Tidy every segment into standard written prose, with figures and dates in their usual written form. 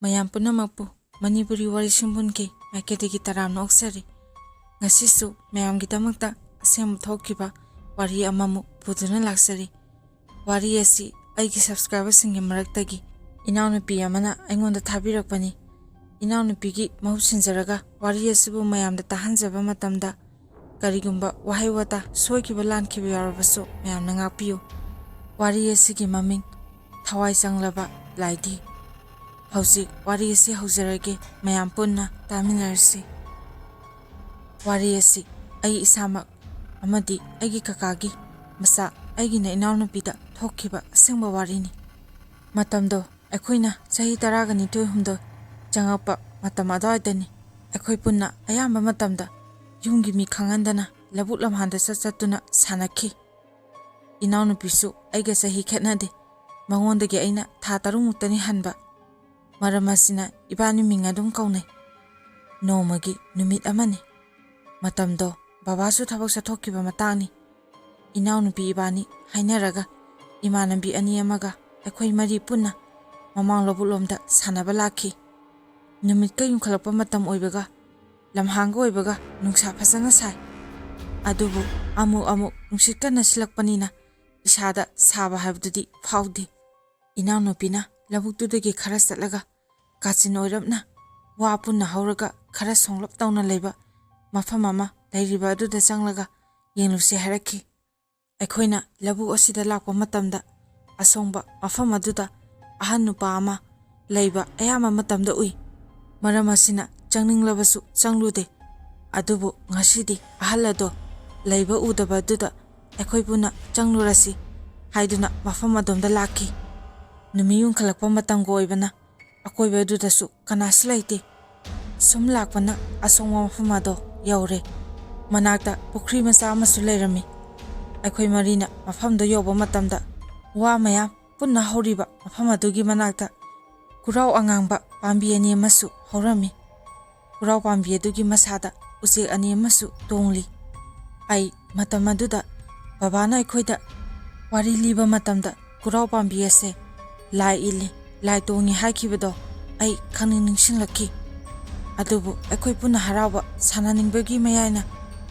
ꯃꯌꯥꯝ ꯄꯨꯝꯅꯃꯛꯄꯨ ꯃꯅꯤꯄꯨꯔꯤ ꯋꯥꯔꯤ ꯁꯤꯟꯐꯝꯒꯤ ꯃꯥꯏꯀꯩꯗꯒꯤ ꯇꯔꯥꯝꯅ ꯑꯣꯛꯆꯔꯤ꯫ ꯉꯁꯤꯁꯨ ꯃꯌꯥꯝꯒꯤꯗꯃꯛꯇ ꯑꯁꯦꯡꯕ ꯊꯣꯛꯈꯤꯕ ꯋꯥꯔꯤ ꯑꯃꯃꯨꯛ ꯄꯨꯗꯨꯅ ꯂꯥꯛꯆꯔꯤ꯫ ꯋꯥꯔꯤ ꯑꯁꯤ ꯑꯩꯒꯤ ꯁꯕꯁꯀ꯭ꯔꯥꯏꯕꯔꯁꯤꯡꯒꯤ ꯃꯔꯛꯇꯒꯤ ꯏꯅꯥꯎꯅꯨꯄꯤ ꯑꯃꯅ ꯑꯩꯉꯣꯟꯗ ꯊꯥꯕꯤꯔꯛꯄꯅꯤ꯫ ꯏꯅꯥꯎꯅꯨꯄꯤꯒꯤ ꯃꯍꯨꯠ ꯁꯤꯟꯖꯔꯒ ꯋꯥꯔꯤ ꯑꯁꯤꯕꯨ ꯃꯌꯥꯝꯗ ꯇꯥꯍꯟꯖꯕ ꯃꯇꯝꯗ ꯀꯔꯤꯒꯨꯝꯕ ꯋꯥꯍꯩ ꯋꯥꯇꯥ ꯁꯣꯏꯈꯤꯕ ꯂꯥꯟꯈꯤꯕ ꯌꯥꯎꯔꯕꯁꯨ ꯃꯌꯥꯝꯅ ꯉꯥꯛꯄꯤꯌꯨ꯫ ꯋꯥꯔꯤ ꯑꯁꯤꯒꯤ ꯃꯃꯤꯡ ꯊꯋꯥꯏ ꯆꯪꯂꯕ ꯂꯥꯏꯙꯤ꯫ ꯍꯧꯖꯤꯛ ꯋꯥꯔꯤ ꯑꯁꯤ ꯍꯧꯖꯔꯒꯦ, ꯃꯌꯥꯝ ꯄꯨꯟꯅ ꯇꯥꯃꯤꯟꯅꯔꯁꯤ꯫ ꯋꯥꯔꯤ ꯑꯁꯤ ꯑꯩ ꯏꯁꯥꯃꯛ ꯑꯃꯗꯤ ꯑꯩꯒꯤ ꯀꯀꯥꯒꯤ ꯃꯆꯥ ꯑꯩꯒꯤꯅ ꯏꯅꯥꯎꯅꯨꯄꯤꯗ ꯊꯣꯛꯈꯤꯕ ꯑꯁꯦꯡꯕ ꯋꯥꯔꯤꯅꯤ꯫ ꯃꯇꯝꯗꯣ ꯑꯩꯈꯣꯏꯅ ꯆꯍꯤ 19 ꯆꯪꯉꯛꯄ ꯃꯇꯝ ꯑꯗꯨꯋꯥꯏꯗꯅꯤ꯫ ꯑꯩꯈꯣꯏ ꯄꯨꯟꯅ ꯑꯌꯥꯝꯕ ꯃꯇꯝꯗ ꯌꯨꯝꯒꯤ ꯃꯤ ꯈꯪꯍꯟꯗꯅ ꯂꯧꯕꯨꯛ ꯂꯝꯍꯥꯡꯗ ꯆꯠꯇꯨꯅ ꯁꯥꯟꯅꯈꯤ꯫ ꯏꯅꯥꯎꯅꯨꯄꯤꯁꯨ ꯑꯩꯒ ꯆꯍꯤ ꯈꯦꯠꯅꯗꯦ꯫ ꯃꯉꯣꯟꯗꯒꯤ ꯑꯩꯅ ꯊꯥ 6 ꯃꯨꯛꯇꯅꯤ ꯍꯟꯕ꯫ ꯃꯔꯝ ꯑꯁꯤꯅ ꯏꯕꯥꯅꯤ ꯃꯤꯡ ꯑꯗꯨꯝ ꯀꯧꯅꯩ꯫ ꯅꯣꯡꯃꯒꯤ ꯅꯨꯃꯤꯠ ꯑꯃꯅꯤ꯫ ꯃꯇꯝꯗꯣ ꯕꯕꯥꯁꯨ ꯊꯕꯛ ꯆꯠꯊꯣꯛꯈꯤꯕ ꯃꯇꯥꯡꯅꯤ꯫ ꯏꯅꯥꯎꯅꯨꯄꯤ ꯏꯕꯥꯅꯤ ꯍꯥꯏꯅꯔꯒ ꯏꯃꯥꯟꯅꯕꯤ 2 ꯑꯃꯒ ꯑꯩꯈꯣꯏ 4 ꯄꯨꯟꯅ ꯃꯃꯥꯡ ꯂꯧꯕꯨꯛꯂꯣꯝꯗ ꯁꯥꯟꯅꯕ ꯂꯥꯛꯈꯤ꯫ ꯅꯨꯃꯤꯠꯀ ꯌꯨꯡꯈꯠꯂꯛꯄ ꯃꯇꯝ ꯑꯣꯏꯕꯒ ꯂꯝꯍꯥꯡꯒ ꯑꯣꯏꯕꯒ ꯅꯨꯡꯁꯥ ꯐꯖꯅ ꯁꯥꯏ꯫ ꯑꯗꯨꯕꯨ ꯑꯃꯨꯛ ꯅꯨꯡꯁꯤꯠ ꯀꯟꯅ ꯁꯤꯜꯂꯛꯄꯅꯤꯅ ꯏꯁꯥꯗ ꯁꯥꯕ ꯍꯥꯏꯕꯗꯨꯗꯤ ꯐꯥꯎꯗꯦ꯫ ꯏꯅꯥꯎꯅꯨꯄꯤꯅ ꯂꯧꯕꯨꯛꯇꯨꯗꯒꯤ ꯈꯔ ꯆꯠꯂꯒ ꯀꯥꯆꯤꯟ ꯑꯣꯏꯔꯞꯅ ꯋꯥ ꯄꯨꯟꯅ ꯍꯧꯔꯒ ꯈꯔ ꯁꯣꯡꯂꯞ ꯇꯧꯅ ꯂꯩꯕ ꯃꯐꯝ ꯑꯃ ꯂꯩꯔꯤꯕ ꯑꯗꯨꯗ ꯆꯪꯂꯒ ꯌꯦꯡꯂꯨꯁꯤ ꯍꯥꯏꯔꯛꯈꯤ꯫ ꯑꯩꯈꯣꯏꯅ ꯂꯧꯕꯨꯛ ꯑꯁꯤꯗ ꯂꯥꯛꯄ ꯃꯇꯝꯗ ꯑꯁꯣꯡꯕ ꯃꯐꯝ ꯑꯗꯨꯗ ꯑꯍꯟ ꯅꯨꯄꯥ ꯑꯃ ꯂꯩꯕ ꯑꯌꯥꯝꯕ ꯃꯇꯝꯗ ꯎꯏ꯫ ꯃꯔꯝ ꯑꯁꯤꯅ ꯆꯪꯅꯤꯡꯂꯕꯁꯨ ꯆꯪꯂꯨꯗꯦ꯫ ꯑꯗꯨꯕꯨ ꯉꯁꯤꯗꯤ ꯑꯍꯜ ꯑꯗꯣ ꯂꯩꯕ ꯎꯗꯕ ꯑꯗꯨꯗ ꯑꯩꯈꯣꯏ ꯄꯨꯟꯅ ꯆꯪꯂꯨꯔꯁꯤ ꯍꯥꯏꯗꯨꯅ ꯃꯐꯝ ꯑꯗꯣꯝꯗ ꯂꯥꯛꯈꯤ꯫ ꯅꯨꯃꯤꯠ ꯌꯨꯡꯈꯠꯂꯛꯄ ꯃꯇꯝꯒ ꯑꯣꯏꯕꯅ ꯑꯀꯣꯏꯕ ꯑꯗꯨꯗꯁꯨ ꯀꯅꯥꯁꯨ ꯂꯩꯇꯦ꯫ ꯁꯨꯝ ꯂꯥꯛꯄꯅ ꯑꯁꯣꯡꯕ ꯃꯐꯝ ꯑꯗꯣ ꯌꯧꯔꯦ꯫ ꯃꯅꯥꯛꯇ ꯄꯨꯈ꯭ꯔꯤ ꯃꯆꯥ ꯑꯃꯁꯨ ꯂꯩꯔꯝꯃꯤ꯫ ꯑꯩꯈꯣꯏ 4ꯅ ꯃꯐꯝꯗꯣ ꯌꯧꯕ ꯃꯇꯝꯗ ꯋꯥ ꯃꯌꯥꯝ ꯄꯨꯟꯅ ꯍꯧꯔꯤꯕ ꯃꯐꯝ ꯑꯗꯨꯒꯤ ꯃꯅꯥꯛꯇ ꯀꯨꯔꯥꯎ ꯑꯉꯥꯡꯕ ꯄꯥꯝꯕꯤ 2 ꯑꯃꯁꯨ ꯍꯧꯔꯝꯃꯤ꯫ ꯀꯨꯔꯥꯎ ꯄꯥꯝꯕꯤ ꯑꯗꯨꯒꯤ ꯃꯁꯥꯗ ꯎꯆꯦꯛ 2 ꯑꯃꯁꯨ ꯇꯣꯡꯂꯤ꯫ ꯑꯩ ꯃꯇꯝ ꯑꯗꯨꯗ ꯕꯕꯥꯅ ꯑꯩꯈꯣꯏꯗ ꯋꯥꯔꯤ ꯂꯤꯕ ꯃꯇꯝꯗ ꯀꯨꯔꯥꯎ ꯄꯥꯝꯕꯤ ꯑꯁꯦ ꯂꯥꯏ ꯏꯜꯂꯤ, ꯂꯥꯏ ꯇꯣꯡꯉꯤ ꯍꯥꯏꯈꯤꯕꯗꯣ ꯑꯩ ꯈꯪꯅꯤꯡ ꯅꯤꯡꯁꯤꯡꯂꯛꯈꯤ꯫ ꯑꯗꯨꯕꯨ ꯑꯩꯈꯣꯏ ꯄꯨꯟꯅ ꯍꯔꯥꯎꯕ ꯁꯥꯟꯅꯅꯤꯡꯕꯒꯤ ꯃꯌꯥꯏꯅ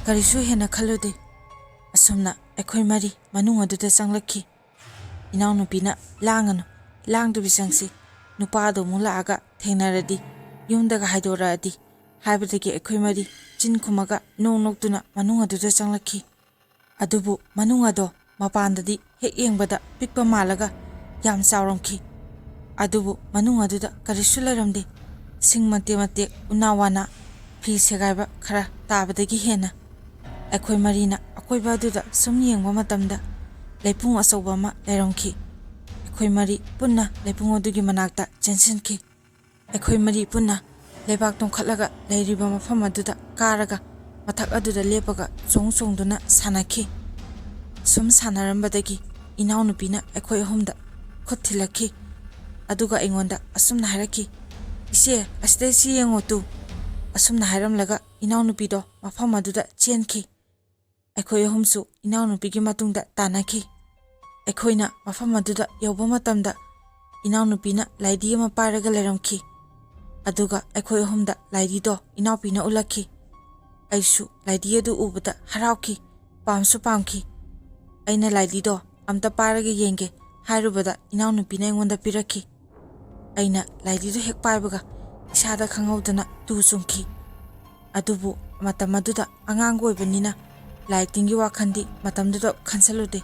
ꯀꯔꯤꯁꯨ ꯍꯦꯟꯅ ꯈꯜꯂꯨꯗꯦ꯫ ꯑꯁꯨꯝꯅ ꯑꯩꯈꯣꯏ 4 ꯃꯅꯨꯡ ꯑꯗꯨꯗ ꯆꯪꯂꯛꯈꯤ꯫ ꯏꯅꯥꯎꯅꯨꯄꯤꯅ ꯂꯥꯡꯒꯅꯨ, ꯂꯥꯡꯗꯕꯤ ꯆꯪꯁꯤ, ꯅꯨꯄꯥꯗꯣ ꯑꯃꯨꯛ ꯂꯥꯛꯑꯒ ꯊꯦꯡꯅꯔꯗꯤ ꯌꯨꯝꯗꯒ ꯍꯥꯏꯗꯣꯔꯛꯑꯗꯤ ꯍꯥꯏꯕꯗꯒꯤ ꯑꯩꯈꯣꯏ 4 ꯆꯤꯟ ꯈꯨꯝꯃꯒ ꯅꯣꯛꯇꯨꯅ ꯃꯅꯨꯡ ꯑꯗꯨꯗ ꯆꯪꯂꯛꯈꯤ꯫ ꯑꯗꯨꯕꯨ ꯃꯅꯨꯡ ꯑꯗꯣ ꯃꯄꯥꯟꯗꯗꯤ ꯍꯦꯛ ꯌꯦꯡꯕꯗ ꯄꯤꯛꯄ ꯃꯥꯜꯂꯒ ꯌꯥꯝ ꯆꯥꯎꯔꯝꯈꯤ꯫ ꯑꯗꯨꯕꯨ ꯃꯅꯨꯡ ꯑꯗꯨꯗ ꯀꯔꯤꯁꯨ ꯂꯩꯔꯝꯗꯦ꯫ ꯁꯤꯡ ꯃꯇꯦꯛ ꯎꯅꯥ ꯋꯥꯅꯥ ꯐꯤ ꯁꯦꯒꯥꯏꯕ ꯈꯔ ꯇꯥꯕꯗꯒꯤ ꯍꯦꯟꯅ꯫ ꯑꯩꯈꯣꯏ 4ꯅ ꯑꯀꯣꯏꯕ ꯑꯗꯨꯗ ꯁꯨꯝ ꯌꯦꯡꯕ ꯃꯇꯝꯗ ꯂꯩꯄꯨꯡ ꯑꯆꯧꯕ ꯑꯃ ꯂꯩꯔꯝꯈꯤ꯫ ꯑꯩꯈꯣই 4 ꯄꯨꯟꯅ ꯂꯩꯄꯨꯡ ꯑꯗꯨꯒꯤ ꯃꯅꯥꯛꯇ ꯆꯦꯟꯁꯤꯟꯈꯤ꯫ ꯑꯩꯈꯣꯏ 4 ꯄꯨꯟꯅ ꯂꯩꯕꯥꯛ ꯇꯣꯡꯈꯠꯂꯒ ꯂꯩꯔꯤꯕ ꯃꯐꯝ ꯑꯗꯨꯗ ꯀꯥꯔꯒ ꯃꯊꯛ ꯑꯗꯨꯗ ꯂꯦꯞꯄꯒ ꯆꯣꯡꯗꯨꯅ ꯁꯥꯟꯅꯈꯤ꯫ ꯁꯨꯝ ꯁꯥꯟꯅꯔꯝꯕꯗꯒꯤ ꯏꯅꯥꯎꯅꯨꯄꯤꯅ ꯑꯩꯈꯣꯏ 3ꯗ ꯈꯨꯠ ꯊꯤꯜꯂꯛꯈꯤ꯫ ꯑꯗꯨꯒ ꯑꯩꯉꯣꯟꯗ ꯑꯁꯨꯝꯅ ꯍꯥꯏꯔꯛꯈꯤ, "ꯏꯆꯦ, ꯑꯁꯤꯗꯩ ꯌꯦꯡꯉꯣ ꯇꯨ"꯫ ꯑꯁꯨꯝꯅ ꯍꯥꯏꯔꯝꯂꯒ ꯏꯅꯥꯎꯅꯨꯄꯤꯗꯣ ꯃꯐꯝ ꯑꯗꯨꯗ ꯆꯦꯟꯈꯤ꯫ ꯑꯩꯈꯣꯏ 3ꯁꯨ ꯏꯅꯥꯎꯅꯨꯄꯤꯒꯤ ꯃꯇꯨꯡꯗ ꯇꯥꯟꯅꯈꯤ꯫ ꯑꯩꯈꯣꯏꯅ ꯃꯐꯝ ꯑꯗꯨꯗ ꯌꯧꯕ ꯃꯇꯝꯗ ꯏꯅꯥꯎꯅꯨꯄꯤꯅ ꯂꯥꯏꯙꯤ ꯑꯃ ꯄꯥꯏꯔꯒ ꯂꯩꯔꯝꯈꯤ꯫ ꯑꯗꯨꯒ ꯑꯩꯈꯣꯏ 3ꯗ ꯂꯥꯏꯙꯤꯗꯣ ꯏꯅꯥꯎꯄꯤꯅ ꯎꯠꯂꯛꯈꯤ꯫ ꯑꯩꯁꯨ ꯂꯥꯏꯙꯤ ꯑꯗꯨ ꯎꯕꯗ ꯍꯔꯥꯎꯈꯤ, ꯄꯥꯝꯁꯨ ꯄꯥꯝꯈꯤ꯫ ꯑꯩꯅ ꯂꯥꯏꯙꯤꯗꯣ ꯑꯝꯇ ꯄꯥꯏꯔꯒ ꯌꯦꯡꯒꯦ ꯍꯥꯏꯔꯨꯕꯗ ꯏꯅꯥꯎꯅꯨꯄꯤꯅ ꯑꯩꯉꯣꯟꯗ ꯄꯤꯔꯛꯈꯤ꯫ ꯑꯩꯅ ꯂꯥꯏꯙꯤꯗꯣ ꯍꯦꯛ ꯄꯥꯏꯕꯒ ꯏꯁꯥꯗ ꯈꯪꯍꯧꯗꯅ ꯇꯨ ꯆꯨꯡꯈꯤ꯫ ꯑꯗꯨꯕꯨ ꯃꯇꯝ ꯑꯗꯨꯗ ꯑꯉꯥꯡꯒ ꯑꯣꯏꯕꯅꯤꯅ ꯂꯥꯏ ꯇꯤꯟꯒꯤ ꯋꯥꯈꯜꯗꯤ ꯃꯇꯝꯗꯨꯗ ꯈꯟꯖꯜꯂꯨꯗꯦ꯫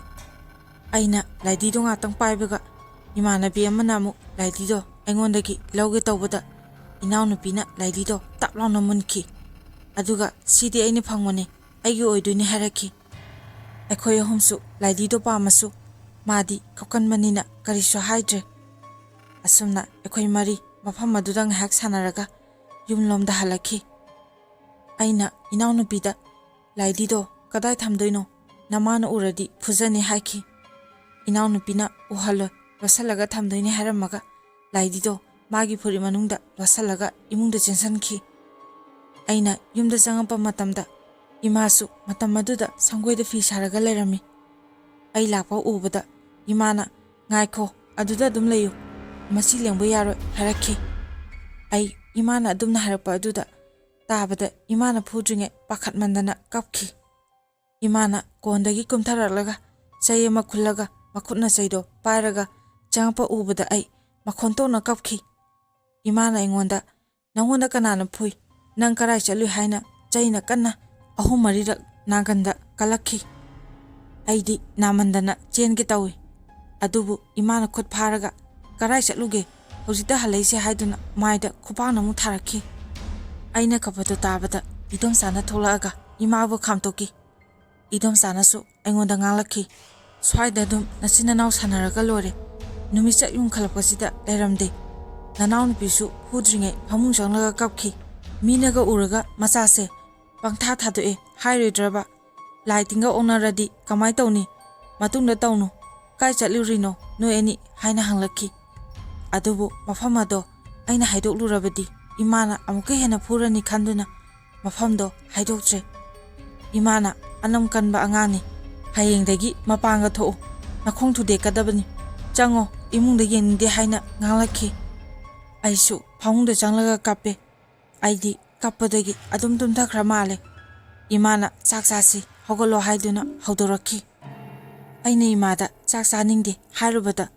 ꯑꯩꯅ ꯂꯥꯏꯙꯤꯗꯣ ꯉꯥꯛꯇꯪ ꯄꯥꯏꯕꯒ ꯏꯃꯥꯟꯅꯕꯤ ꯑꯃꯅ ꯑꯃꯨꯛ ꯂꯥꯏꯙꯤꯗꯣ ꯑꯩꯉꯣꯟꯗꯒꯤ ꯂꯧꯒꯦ ꯇꯧꯕꯗ ꯏꯅꯥꯎꯅꯨꯄꯤꯅ ꯂꯥꯏꯙꯤꯗꯣ ꯇꯞ ꯂꯥꯎꯅ ꯃꯨꯟꯈꯤ꯫ ꯑꯗꯨꯒ "ꯁꯤꯗꯤ ꯑꯩꯅ ꯐꯪꯕꯅꯤ, ꯑꯩꯒꯤ ꯑꯣꯏꯗꯣꯏꯅꯤ" ꯍꯥꯏꯔꯛꯈꯤ꯫ ꯑꯩꯈꯣꯏ 3ꯁꯨ ꯂꯥꯏꯙꯤꯗꯣ ꯄꯥꯝꯃꯁꯨ ꯃꯥꯗꯤ ꯀꯞꯀꯟꯕꯅꯤꯅ ꯀꯔꯤꯁꯨ ꯍꯥꯏꯗ꯭ꯔꯦ꯫ ꯑꯁꯨꯝꯅ ꯑꯩꯈꯣꯏ 4 ꯃꯐꯝ ꯑꯗꯨꯗ ꯉꯥꯏꯍꯥꯛ ꯁꯥꯟꯅꯔꯒ ꯌꯨꯝꯂꯣꯝꯗ ꯍꯜꯂꯛꯈꯤ꯫ ꯑꯩꯅ ꯏꯅꯥꯎꯅꯨꯄꯤꯗ "ꯂꯥꯏꯙꯤꯗꯣ ꯀꯗꯥꯏ ꯊꯝꯗꯣꯏꯅꯣ? ꯅꯃꯥꯅ ꯎꯔꯗꯤ ꯐꯨꯖꯅꯤ" ꯍꯥꯏꯈꯤ꯫ ꯏꯅꯥꯎꯅꯨꯄꯤꯅ "ꯎꯍꯜꯂꯣꯏ, ꯂꯣꯠꯁꯤꯜꯂꯒ ꯊꯝꯗꯣꯏꯅꯤ" ꯍꯥꯏꯔꯝꯃꯒ ꯂꯥꯏꯙꯤꯗꯣ ꯃꯥꯒꯤ ꯐꯨꯔꯤꯠ ꯃꯅꯨꯡꯗ ꯂꯣꯠꯁꯤꯜꯂꯒ ꯏꯃꯨꯡꯗ ꯆꯦꯟꯁꯤꯟꯈꯤ꯫ ꯑꯩꯅ ꯌꯨꯝꯗ ꯆꯪꯉꯛꯄ ꯃꯇꯝꯗ ꯏꯃꯥꯁꯨ ꯃꯇꯝ ꯑꯗꯨꯗ ꯁꯪꯒꯣꯏꯗ ꯐꯤ ꯁꯥꯔꯒ ꯂꯩꯔꯝꯃꯤ꯫ ꯑꯩ ꯂꯥꯛꯄ ꯎꯕꯗ ꯏꯃꯥꯅ "ꯉꯥꯏꯈꯣ, ꯑꯗꯨꯗ ꯑꯗꯨꯝ ꯂꯩꯌꯨ, ꯃꯁꯤ ꯂꯦꯡꯕ ꯌꯥꯔꯣꯏ" ꯍꯥꯏꯔꯛꯈꯤ꯫ ꯑꯩ ꯏꯃꯥꯅ ꯑꯗꯨꯝꯅ ꯍꯥꯏꯔꯛꯄ ꯑꯗꯨꯗ ꯇꯥꯕꯗ ꯏꯃꯥꯅ ꯐꯨꯗ꯭ꯔꯤꯉꯩ ꯄꯥꯈꯠꯃꯟꯗꯅ ꯀꯞꯈꯤ꯫ ꯏꯃꯥꯅ ꯀꯣꯟꯗꯒꯤ ꯀꯨꯝꯊꯔꯛꯂꯒ ꯆꯩ ꯑꯃ ꯈꯨꯜꯂꯒ ꯃꯈꯨꯠꯅ ꯆꯩꯗꯣ ꯄꯥꯏꯔꯒ ꯆꯪꯉꯛꯄ ꯎꯕꯗ ꯑꯩ ꯃꯈꯣꯟ ꯊꯣꯛꯅ ꯀꯞꯈꯤ꯫ ꯏꯃꯥꯅ ꯑꯩꯉꯣꯟꯗ "ꯅꯪꯉꯣꯟꯗ ꯀꯅꯥꯅ ꯐꯨꯏ? ꯅꯪ ꯀꯔꯥꯏ ꯆꯠꯂꯨꯏ?" ꯍꯥꯏꯅ ꯆꯩꯅ ꯀꯟꯅ 3-4ꯔꯛ ꯅꯥꯒꯟꯗ ꯀꯜꯂꯛꯈꯤ꯫ ꯑꯩꯗꯤ ꯅꯥꯃꯟꯗꯅ ꯆꯦꯟꯒꯦ ꯇꯧꯏ꯫ ꯑꯗꯨꯕꯨ ꯏꯃꯥꯅ ꯈꯨꯠ ꯐꯥꯔꯒ "ꯀꯔꯥꯏ ꯆꯠꯂꯨꯒꯦ? ꯍꯧꯖꯤꯛꯇ ꯍꯜꯂꯛꯏꯁꯦ" ꯍꯥꯏꯗꯨꯅ ꯃꯥꯏꯗ ꯈꯨꯄꯥꯛꯅ ꯑꯃꯨꯛ ꯊꯥꯔꯛꯈꯤ꯫ ꯑꯩꯅ ꯀꯞꯄꯗꯨ ꯇꯥꯕꯗ ꯏꯗꯣꯝꯆꯥꯅ ꯊꯣꯛꯂꯛꯑꯒ ꯏꯃꯥꯕꯨ ꯈꯥꯝꯇꯣꯛꯈꯤ꯫ ꯏꯗꯣꯝꯆꯥꯅꯁꯨ ꯑꯩꯉꯣꯟꯗ ꯉꯥꯡꯂꯛꯈꯤ, "ꯁ꯭ꯋꯥꯏꯗ ꯑꯗꯨꯝ ꯅꯆꯤꯟ ꯅꯅꯥꯎ ꯁꯥꯟꯅꯔꯒ ꯂꯣꯏꯔꯦ. ꯅꯨꯃꯤꯠꯆꯠ ꯌꯨꯡꯈꯠꯂꯛꯄꯁꯤꯗ ꯂꯩꯔꯝꯗꯦ꯫ ꯅꯅꯥꯎꯅꯨꯄꯤꯁꯨ ꯐꯨꯗ꯭ꯔꯤꯉꯩ ꯐꯃꯨꯡ ꯆꯪꯂꯒ ꯀꯞꯈꯤ꯫ ꯃꯤꯅꯒ ꯎꯔꯒ ꯃꯆꯥꯁꯦ ꯄꯪꯊꯥ ꯊꯥꯗꯣꯛꯑꯦ ꯍꯥꯏꯔꯣꯏꯗ꯭ꯔꯕ? ꯂꯥꯏ ꯇꯤꯟꯒ ꯑꯣꯛꯅꯔꯗꯤ ꯀꯃꯥꯏ ꯇꯧꯅꯤ? ꯃꯇꯨꯡꯗ ꯇꯧꯅꯨ. ꯀꯥꯏ ꯆꯠꯂꯨꯔꯤꯅꯣ ꯅꯣꯏ ꯑꯅꯤ?" ꯍꯥꯏꯅ ꯍꯪꯂꯛꯈꯤ꯫ ꯑꯗꯨꯕꯨ ꯃꯐꯝ ꯑꯗꯣ ꯑꯩꯅ ꯍꯥꯏꯗꯣꯛꯂꯨꯔꯕꯗꯤ ꯏꯃꯥꯅ ꯑꯃꯨꯛꯀ ꯍꯦꯟꯅ ꯐꯨꯔꯅꯤ ꯈꯟꯗꯨꯅ ꯃꯐꯝꯗꯣ ꯍꯥꯏꯗꯣꯛꯇ꯭ꯔꯦ꯫ ꯏꯃꯥꯅ "ꯑꯅꯝ ꯀꯟꯕ ꯑꯉꯥꯡꯅꯤ. ꯍꯌꯦꯡꯗꯒꯤ ꯃꯄꯥꯟꯒ ꯊꯣꯛꯎ. ꯅꯈꯣꯡ ꯊꯨꯗꯦꯛꯀꯗꯕꯅꯤ. ꯆꯪꯉꯣ, ꯏꯃꯨꯡꯗ ꯌꯦꯡꯅꯤꯡꯗꯦ" ꯍꯥꯏꯅ ꯉꯥꯡꯂꯛꯈꯤ꯫ ꯑꯩꯁꯨ ꯐꯃꯨꯡꯗ ꯆꯪꯂꯒ ꯀꯞꯄꯦ꯫ ꯑꯩꯗꯤ ꯀꯞꯄꯗꯒꯤ ꯑꯗꯨꯝ ꯇꯨꯝꯊꯈ꯭ꯔ ꯃꯥꯜꯂꯦ꯫ ꯏꯃꯥꯅ "ꯆꯥꯛ ꯆꯥꯁꯤ, ꯍꯧꯒꯠꯂꯣ" ꯍꯥꯏꯗꯨꯅ ꯍꯧꯗꯣꯔꯛꯈꯤ꯫ ꯑꯩꯅ ꯏꯃꯥꯗ ꯆꯥꯛ ꯆꯥꯅꯤꯡꯗꯦ ꯍꯥꯏꯔꯨꯕꯗ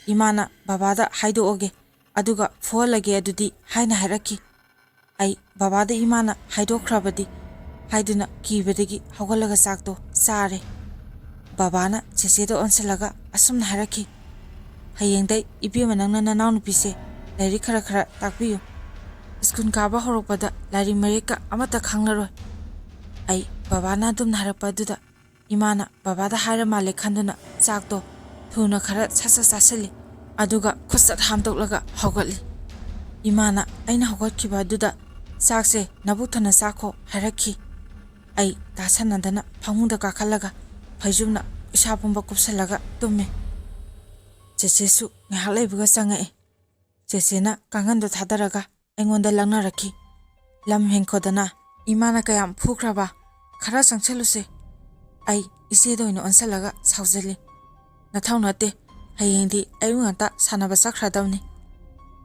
ꯏꯃꯥꯅ "ꯕꯕꯥꯗ ꯍꯥꯏꯗꯣꯛꯑꯒꯦ, ꯑꯗꯨꯒ ꯐꯨꯍꯜꯂꯒꯦ ꯑꯗꯨꯗꯤ" ꯍꯥꯏꯅ ꯍꯥꯏꯔꯛꯈꯤ꯫ ꯑꯩ ꯕꯕꯥꯗ ꯏꯃꯥꯅ ꯍꯥꯏꯗꯣꯛꯈ꯭ꯔꯕꯗꯤ ꯍꯥꯏꯗꯨꯅ ꯀꯤꯕꯗꯒꯤ ꯍꯧꯒꯠꯂꯒ ꯆꯥꯛꯇꯣ ꯆꯥꯔꯦ꯫ ꯕꯕꯥꯅ ꯆꯦꯆꯦꯗ ꯑꯣꯟꯁꯤꯜꯂꯒ ꯑꯁꯨꯝꯅ ꯍꯥꯏꯔꯛꯈꯤ, "ꯍꯌꯦꯡꯗꯩ ꯏꯕꯦꯝꯃ ꯅꯪꯅ ꯅꯅꯥꯎꯅꯨꯄꯤꯁꯦ ꯂꯥꯏꯔꯤꯛ ꯈꯔ ꯈꯔ ꯇꯥꯛꯄꯤꯌꯨ. ꯁ꯭ꯀꯨꯜ ꯀꯥꯕ ꯍꯧꯔꯛꯄꯗ ꯂꯥꯏꯔꯤꯛ ꯃꯌꯦꯛꯀ ꯑꯃꯠꯇ ꯈꯪꯂꯔꯣꯏ." ꯑꯩ ꯕꯕꯥꯅ ꯑꯗꯨꯝꯅ ꯍꯥꯏꯔꯛꯄ ꯑꯗꯨꯗ ꯏꯃꯥꯅ ꯕꯕꯥꯗ ꯍꯥꯏꯔ ꯃꯥꯜꯂꯦ ꯈꯟꯗꯨꯅ ꯆꯥꯛꯇꯣ ꯊꯨꯅ ꯈꯔ ꯁꯠ ꯆꯥꯁꯤꯜꯂꯤ꯫ ꯑꯗꯨꯒ ꯈꯨꯠꯆꯠ ꯍꯥꯝꯗꯣꯛꯂꯒ ꯍꯧꯒꯠꯂꯤ꯫ ꯏꯃꯥꯅ ꯑꯩꯅ ꯍꯧꯒꯠꯈꯤꯕ ꯑꯗꯨꯗ "ꯆꯥꯛꯁꯦ ꯅꯕꯨꯛ ꯊꯟꯅ ꯆꯥꯈꯣ" ꯍꯥꯏꯔꯛꯈꯤ꯫ ꯑꯩ ꯇꯥꯁꯟꯅꯗꯅ ꯐꯃꯨꯡꯗ ꯀꯥꯈꯠꯂꯒ ꯐꯩꯖꯨꯞꯅ ꯏꯁꯥ ꯄꯨꯝꯕ ꯀꯨꯞꯁꯜꯂꯒ ꯇꯨꯝꯃꯦ꯫ ꯆꯦꯆꯦꯁꯨ ꯉꯥꯏꯍꯥꯛ ꯂꯩꯕꯒ ꯆꯪꯉꯛꯑꯦ꯫ ꯆꯦꯆꯦꯅ ꯀꯥꯡꯒꯟꯗꯣ ꯊꯥꯗꯔꯒ ꯑꯩꯉꯣꯟꯗ ꯂꯛꯅꯔꯛꯈꯤ, "ꯂꯝ ꯍꯦꯟꯈꯣꯗꯅ ꯏꯃꯥꯅ ꯀꯌꯥꯝ ꯐꯨꯈ꯭ꯔꯕ? ꯈꯔ ꯆꯪꯁꯜꯂꯨꯁꯦ." ꯑꯩ ꯏꯆꯦꯗ ꯑꯣꯏꯅ ꯑꯣꯟꯁꯜꯂꯒ ꯁꯥꯎꯖꯜꯂꯤ, "ꯅꯊꯧ ꯅꯠꯇꯦ. ꯍꯌꯦꯡꯗꯤ ꯑꯌꯨꯛ ꯉꯟꯇꯥ ꯁꯥꯟꯅꯕ ꯆꯠꯈ꯭ꯔꯗꯕꯅꯤ."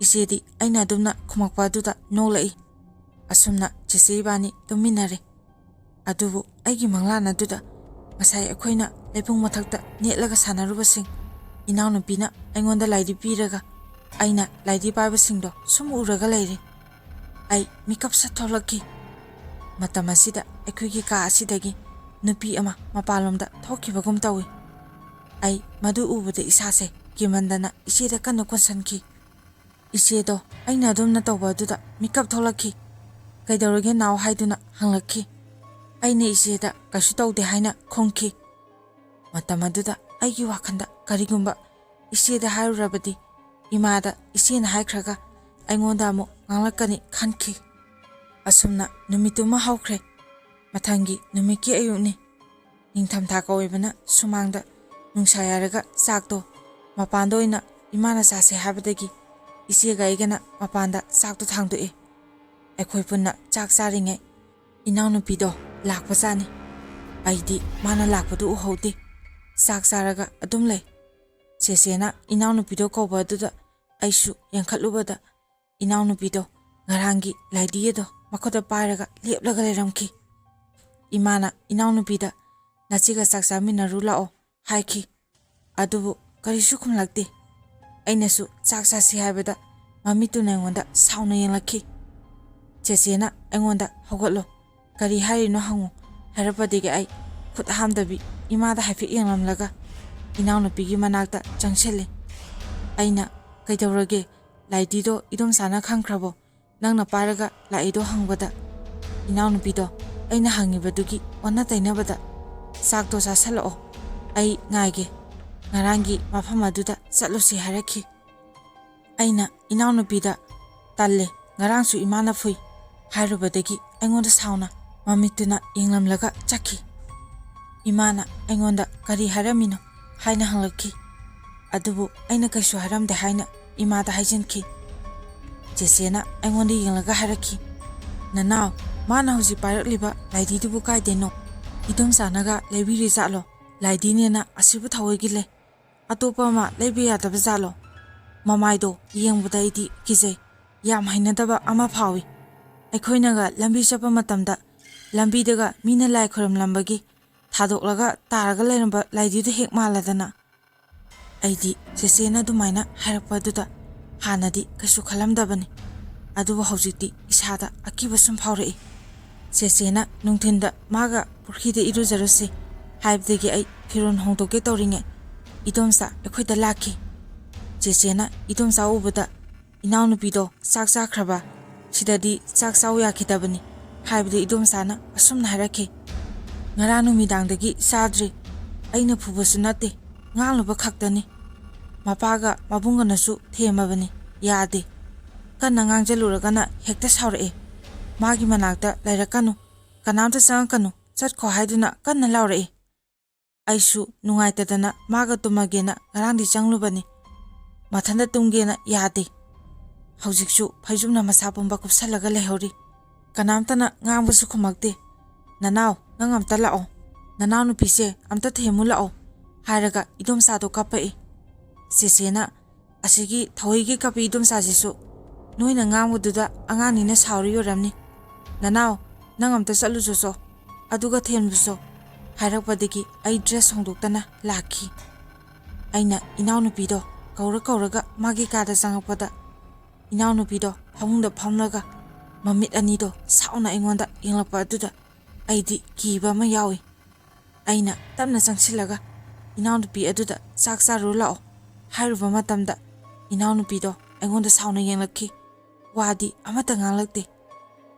ꯏꯆꯦꯗꯤ ꯑꯩꯅ ꯑꯗꯨꯝꯅ ꯈꯨꯝꯃꯛꯄ ꯑꯗꯨꯗ ꯅꯣꯛꯂꯛꯏ꯫ ꯑꯁꯨꯝꯅ ꯆꯦꯆꯦ ꯏꯕꯥꯅꯤ ꯇꯨꯝꯃꯤꯟꯅꯔꯦ꯫ ꯑꯗꯨꯕꯨ ꯑꯩꯒꯤ ꯃꯪꯂꯥꯟ ꯑꯗꯨꯗ ꯉꯁꯥꯏ ꯑꯩꯈꯣꯏꯅ ꯂꯩꯄꯨꯡ ꯃꯊꯛꯇ ꯅꯦꯠꯂꯒ ꯁꯥꯟꯅꯔꯨꯕꯁꯤꯡ, ꯏꯅꯥꯎꯅꯨꯄꯤꯅ ꯑꯩꯉꯣꯟꯗ ꯂꯥꯏꯗꯤ ꯄꯤꯔꯒ ꯑꯩꯅ ꯂꯥꯏꯗꯤ ꯄꯥꯏꯕꯁꯤꯡꯗꯣ ꯁꯨꯝ ꯎꯔꯒ ꯂꯩꯔꯦ꯫ ꯑꯩ ꯃꯤꯀꯞ ꯁꯠ ꯊꯣꯛꯂꯛꯈꯤ꯫ ꯃꯇꯝ ꯑꯁꯤꯗ ꯑꯩꯈꯣꯏꯒꯤ ꯀꯥ ꯑꯁꯤꯗꯒꯤ ꯅꯨꯄꯤ ꯑꯃ ꯃꯄꯥꯟꯂꯣꯝꯗ ꯊꯣꯛꯈꯤꯕꯒꯨꯝ ꯇꯧꯏ꯫ ꯑꯩ ꯃꯗꯨ ꯎꯕꯗ ꯏꯁꯥꯁꯦ ꯀꯤꯃꯟꯗꯅ ꯏꯆꯦꯗ ꯀꯟꯅ ꯀꯣꯟꯁꯤꯟꯈꯤ꯫ ꯏꯆꯦꯗꯣ ꯑꯩꯅ ꯑꯗꯨꯝꯅ ꯇꯧꯕ ꯑꯗꯨꯗ ꯃꯤꯀꯞ ꯊꯣꯛꯂꯛꯈꯤ꯫ "ꯀꯩꯗꯧꯔꯒꯦ ꯅꯥꯎ?" ꯍꯥꯏꯗꯨꯅ ꯍꯪꯂꯛꯈꯤ꯫ ꯑꯩꯅ ꯏꯆꯦꯗ "ꯀꯩꯁꯨ ꯇꯧꯗꯦ" ꯍꯥꯏꯅ ꯈꯨꯝꯈꯤ꯫ ꯃꯇꯝ ꯑꯗꯨꯗ ꯑꯩꯒꯤ ꯋꯥꯈꯜꯗ ꯀꯔꯤꯒꯨꯝꯕ ꯏꯆꯦꯗ ꯍꯥꯏꯔꯨꯔꯕꯗꯤ ꯏꯃꯥꯗ ꯏꯆꯦꯅ ꯍꯥꯏꯈ꯭ꯔꯒ ꯑꯩꯉꯣꯟꯗ ꯑꯃꯨꯛ ꯉꯥꯡꯂꯛꯀꯅꯤ ꯈꯟꯈꯤ꯫ ꯑꯁꯨꯝꯅ ꯅꯨꯃꯤꯠꯇꯨꯃ ꯍꯧꯈ꯭ꯔꯦ꯫ ꯃꯊꯪꯒꯤ ꯅꯨꯃꯤꯠꯀꯤ ꯑꯌꯨꯛꯅꯤ꯫ ꯅꯤꯡꯊꯝꯊꯥꯒ ꯑꯣꯏꯕꯅ ꯁꯨꯃꯥꯡꯗ ꯅꯨꯡꯁꯥ ꯌꯥꯏꯔꯒ ꯆꯥꯛꯇꯣ ꯃꯄꯥꯟꯗ ꯑꯣꯏꯅ ꯏꯃꯥꯅ ꯆꯥꯁꯦ ꯍꯥꯏꯕꯗꯒꯤ ꯏꯆꯦꯒ ꯑꯩꯒꯅ ꯃꯄꯥꯟꯗ ꯆꯥꯛꯇꯣ ꯊꯥꯡꯗꯣꯛꯑꯦ꯫ ꯑꯩꯈꯣꯏ ꯄꯨꯟꯅ ꯆꯥꯛ ꯆꯥꯔꯤꯉꯩ ꯏꯅꯥꯎꯅꯨꯄꯤꯗꯣ ꯂꯥꯛꯄꯖꯥꯠꯅꯤ꯫ ꯑꯩꯗꯤ ꯃꯥꯅ ꯂꯥꯛꯄꯗꯨ ꯎꯍꯧꯗꯦ꯫ ꯆꯥꯛ ꯆꯥꯔꯒ ꯑꯗꯨꯝ ꯂꯩ꯫ ꯆꯦꯆꯦꯅ ꯏꯅꯥꯎꯅꯨꯄꯤꯗꯣ ꯀꯧꯕ ꯑꯗꯨꯗ ꯑꯩꯁꯨ ꯌꯦꯡꯈꯠꯂꯨꯕꯗ ꯏꯅꯥꯎꯅꯨꯄꯤꯗꯣ ꯉꯔꯥꯡꯒꯤ ꯂꯥꯏꯗꯤ ꯑꯗꯣ ꯃꯈꯨꯠꯇ ꯄꯥꯏꯔꯒ ꯂꯦꯞꯂꯒ ꯂꯩꯔꯝꯈꯤ꯫ ꯏꯃꯥꯅ ꯏꯅꯥꯎꯅꯨꯄꯤꯗ "ꯅꯆꯦꯒ ꯆꯥꯛ ꯆꯥꯃꯤꯟꯅꯔꯨ ꯂꯥꯛꯑꯣ" ꯍꯥꯏꯈꯤ꯫ ꯑꯗꯨꯕꯨ ꯀꯔꯤꯁꯨ ꯈꯨꯝꯂꯛꯇꯦ꯫ ꯑꯩꯅꯁꯨ ꯆꯥꯛ ꯆꯥꯁꯤ ꯍꯥꯏꯕꯗ ꯃꯃꯤꯠꯇꯨꯅ ꯑꯩꯉꯣꯟꯗ ꯁꯥꯎꯅ ꯌꯦꯡꯂꯛꯈꯤ꯫ ꯆꯦꯆꯦꯅ ꯑꯩꯉꯣꯟꯗ "ꯍꯧꯒꯠꯂꯣ, ꯀꯔꯤ ꯍꯥꯏꯔꯤꯅꯣ ꯍꯪꯉꯨ" ꯍꯥꯏꯔꯛꯄꯗꯒꯤ ꯑꯩ ꯈꯨꯠ ꯍꯥꯝꯗꯕꯤ ꯏꯃꯥꯗ ꯍꯥꯏꯐꯦꯠ ꯌꯦꯡꯂꯝꯂꯒ ꯏꯅꯥꯎꯅꯨꯄꯤꯒꯤ ꯃꯅꯥꯛꯇ ꯆꯪꯁꯤꯜꯂꯤ꯫ ꯑꯩꯅ "ꯀꯩꯗꯧꯔꯒꯦ? ꯂꯥꯏꯗꯤꯗꯣ ꯏꯗꯣꯝꯆꯥꯅ ꯈꯪꯈ꯭ꯔꯕꯣ? ꯅꯪꯅ ꯄꯥꯏꯔꯒ ꯂꯥꯛꯏꯗꯣ" ꯍꯪꯕꯗ ꯏꯅꯥꯎꯅꯨꯄꯤꯗꯣ ꯑꯩꯅ ꯍꯪꯉꯤꯕꯗꯨꯒꯤ ꯑꯣꯟꯅ ꯇꯩꯅꯕꯗ "ꯆꯥꯛꯇꯣ ꯆꯥꯁꯜꯂꯛꯑꯣ, ꯑꯩ ꯉꯥꯏꯒꯦ. ꯉꯔꯥꯡꯒꯤ ꯃꯐꯝ ꯑꯗꯨꯗ ꯆꯠꯂꯨꯁꯤ" ꯍꯥꯏꯔꯛꯈꯤ꯫ ꯑꯩꯅ ꯏꯅꯥꯎꯅꯨꯄꯤꯗ "ꯇꯜꯂꯦ, ꯉꯔꯥꯡꯁꯨ ꯏꯃꯥꯅ ꯐꯨꯏ" ꯍꯥꯏꯔꯨꯕꯗꯒꯤ ꯑꯩꯉꯣꯟꯗ ꯁꯥꯎꯅ ꯃꯃꯤꯠꯇꯨꯅ ꯌꯦꯡꯂꯝꯂꯒ ꯆꯠꯈꯤ꯫ ꯏꯃꯥꯅ ꯑꯩꯉꯣꯟꯗ "ꯀꯔꯤ ꯍꯥꯏꯔꯝꯃꯤꯅꯣ?" ꯍꯥꯏꯅ ꯍꯪꯂꯛꯈꯤ꯫ ꯑꯗꯨꯕꯨ ꯑꯩꯅ ꯀꯩꯁꯨ ꯍꯥꯏꯔꯝꯗꯦ ꯍꯥꯏꯅ ꯏꯃꯥꯗ ꯍꯥꯏꯖꯤꯟꯈꯤ꯫ ꯆꯦꯆꯦꯅ ꯑꯩꯉꯣꯟꯗ ꯌꯦꯡꯂꯒ ꯍꯥꯏꯔꯛꯈꯤ, "ꯅꯅꯥꯎ, ꯃꯥꯅ ꯍꯧꯖꯤꯛ ꯄꯥꯏꯔꯛꯂꯤꯕ ꯂꯥꯏꯗꯤꯗꯨꯕꯨ ꯀꯥꯏꯗꯩꯅꯣ? ꯏꯗꯣꯝꯆꯥꯅꯒ ꯂꯩꯕꯤꯔꯤ ꯖꯥꯠꯂꯣ? ꯂꯥꯏꯗꯤꯅꯦꯅ ꯑꯁꯤꯕꯨ ꯊꯑꯣꯏꯒꯤ ꯂꯩ. ꯑꯇꯣꯞꯄ ꯑꯃ ꯂꯩꯕ ꯌꯥꯗꯕ ꯖꯥꯠꯂꯣ? ꯃꯃꯥꯏꯗꯣ ꯌꯦꯡꯕꯗ ꯑꯩꯗꯤ ꯀꯤꯖꯩ. ꯌꯥꯝ ꯍꯩꯅꯗꯕ ꯑꯃ ꯐꯥꯎꯏ꯫ ꯑꯩꯈꯣꯏꯅꯒ ꯂꯝꯕꯤ ꯆꯠꯄ ꯃꯇꯝꯗ ꯂꯝꯕꯤꯗꯒ ꯃꯤꯅ ꯂꯥꯏ ꯈꯣꯏꯔꯝꯂꯝꯕꯒꯤ ꯊꯥꯗꯣꯛꯂꯒ ꯇꯥꯔꯒ ꯂꯩꯔꯝꯕ ꯂꯥꯏꯙꯤꯗꯨ ꯍꯦꯛ ꯃꯥꯜꯂꯗꯅ꯫ ꯑꯩꯗꯤ ꯆꯦꯆꯦꯅ ꯑꯗꯨꯃꯥꯏꯅ ꯍꯥꯏꯔꯛꯄ ꯑꯗꯨꯗ ꯍꯥꯟꯅꯗꯤ ꯀꯩꯁꯨ ꯈꯜꯂꯝꯗꯕꯅꯤ, ꯑꯗꯨꯕꯨ ꯍꯧꯖꯤꯛꯇꯤ ꯏꯁꯥꯗ ꯑꯀꯤꯕ ꯁꯨꯝ ꯐꯥꯎꯔꯛꯏ꯫ ꯆꯦꯆꯦꯅ ꯅꯨꯡꯊꯤꯟꯗ ꯃꯥꯒ ꯄꯨꯈ꯭ꯔꯤꯗ ꯏꯔꯨꯖꯔꯨꯁꯤ ꯍꯥꯏꯕꯗꯒꯤ ꯑꯩ ꯐꯤꯔꯣꯜ ꯍꯣꯡꯗꯣꯛꯀꯦ ꯇꯧꯔꯤꯉꯩ ꯏꯗꯣꯝꯆꯥ ꯑꯩꯈꯣꯏꯗ ꯂꯥꯛꯈꯤ꯫ ꯆꯦꯆꯦꯅ ꯏꯗꯣꯝꯆꯥ ꯎꯕꯗ ꯏꯅꯥꯎꯅꯨꯄꯤꯗꯣ ꯆꯥꯛ ꯆꯥꯈ꯭ꯔꯕ, ꯁꯤꯗꯗꯤ ꯆꯥꯛ ꯆꯥꯎ ꯌꯥꯈꯤꯗꯕꯅꯤ ꯍꯥꯏꯕꯗ ꯏꯗꯣꯝꯆꯥꯅ ꯑꯁꯨꯝꯅ ꯍꯥꯏꯔꯛꯈꯤ, ꯉꯔꯥꯡ ꯅꯨꯃꯤꯗꯥꯡꯗꯒꯤ ꯆꯥꯗ꯭ꯔꯤ, ꯑꯩꯅ ꯐꯨꯕꯁꯨ ꯅꯠꯇꯦ, ꯉꯥꯡꯂꯨꯕ ꯈꯛꯇꯅꯤ, ꯃꯄꯥꯒ ꯃꯕꯨꯡꯒꯅꯁꯨ ꯊꯦꯝꯃꯕꯅꯤ, ꯌꯥꯗꯦ, ꯀꯟꯅ ꯉꯥꯡꯖꯜꯂꯨꯔꯒꯅ ꯍꯦꯛꯇ ꯁꯥꯎꯔꯛꯑꯦ, ꯃꯥꯒꯤ ꯃꯅꯥꯛꯇ ꯂꯩꯔꯛꯀꯅꯨ, ꯀꯅꯥꯝꯇ ꯆꯪꯉꯛꯀꯅꯨ, ꯆꯠꯈꯣ ꯍꯥꯏꯗꯨꯅ ꯀꯟꯅ ꯂꯥꯎꯔꯛꯑꯦ꯫ ꯑꯩꯁꯨ ꯅꯨꯡꯉꯥꯏꯇꯗꯅ ꯃꯥꯒ ꯇꯨꯝꯃꯒꯦꯅ ꯉꯔꯥꯡꯗꯤ ꯆꯪꯂꯨꯕꯅꯤ, ꯃꯊꯟꯇ ꯇꯨꯝꯒꯦꯅ ꯌꯥꯗꯦ, ꯍꯧꯖꯤꯛꯁꯨ ꯐꯩꯖꯨꯞꯅ ꯃꯁꯥ ꯄꯨꯝꯕ ꯀꯨꯞꯁꯜꯂꯒ ꯂꯩꯍꯧꯔꯤ, ꯀꯅꯥꯝꯇꯅ ꯉꯥꯡꯕꯁꯨ ꯈꯨꯝꯃꯛꯇꯦ, ꯅꯅꯥꯎ ꯅꯪ ꯑꯝꯇ ꯂꯥꯛꯑꯣ, ꯅꯅꯥꯎ ꯅꯨꯄꯤꯁꯦ ꯑꯝꯇ ꯊꯦꯝꯃꯨ ꯂꯥꯛꯑꯣ ꯍꯥꯏꯔꯒ ꯏꯗꯣꯝꯆꯥꯗꯣ ꯀꯞꯄꯛꯏ꯫ ꯆꯦꯆꯦꯅ ꯑꯁꯤꯒꯤ ꯊꯧꯋꯩꯒꯤ ꯀꯞꯄꯤ ꯏꯗꯣꯝꯆꯥꯁꯤꯁꯨ ꯅꯣꯏꯅ ꯉꯥꯡꯕꯗꯨꯗ ꯑꯉꯥꯡꯅꯤꯅ ꯁꯥꯎꯔꯤ ꯑꯣꯏꯔꯝꯅꯤ, ꯅꯅꯥꯎ ꯅꯪ ꯑꯝꯇ ꯆꯠꯂꯨꯆꯣꯆꯣ ꯑꯗꯨꯒ ꯊꯦꯝꯂꯨꯆꯣ ꯍꯥꯏꯔꯛꯄꯗꯒꯤ ꯑꯩ ꯗ꯭ꯔꯦꯁ ꯍꯣꯡꯗꯣꯛꯇꯅ ꯂꯥꯛꯈꯤ꯫ ꯑꯩꯅ ꯏꯅꯥꯎꯅꯨꯄꯤꯗꯣ ꯀꯧꯔꯒ ꯃꯥꯒꯤ ꯀꯥꯗ ꯆꯪꯉꯛꯄꯗ ꯏꯅꯥꯎꯅꯨꯄꯤꯗꯣ ꯐꯃꯨꯡꯗ ꯐꯝꯂꯒ ꯃꯃꯤꯠ ꯑꯅꯤꯗꯣ ꯁꯥꯎꯅ ꯑꯩꯉꯣꯟꯗ ꯌꯦꯡꯂꯛꯄ ꯑꯗꯨꯗ ꯑꯩꯗꯤ ꯀꯤꯕ ꯑꯃ ꯌꯥꯎꯏ꯫ ꯑꯩꯅ ꯇꯞꯅ ꯆꯪꯁꯤꯜꯂꯒ ꯏꯅꯥꯎꯅꯨꯄꯤ ꯑꯗꯨꯗ ꯆꯥꯛ ꯆꯥꯔꯨ ꯂꯥꯛꯑꯣ ꯍꯥꯏꯔꯨꯕ ꯃꯇꯝꯗ ꯏꯅꯥꯎꯅꯨꯄꯤꯗꯣ ꯑꯩꯉꯣꯟꯗ ꯁꯥꯎꯅ ꯌꯦꯡꯂꯛꯈꯤ, ꯋꯥꯗꯤ ꯑꯃꯠꯇ ꯉꯥꯡꯂꯛꯇꯦ꯫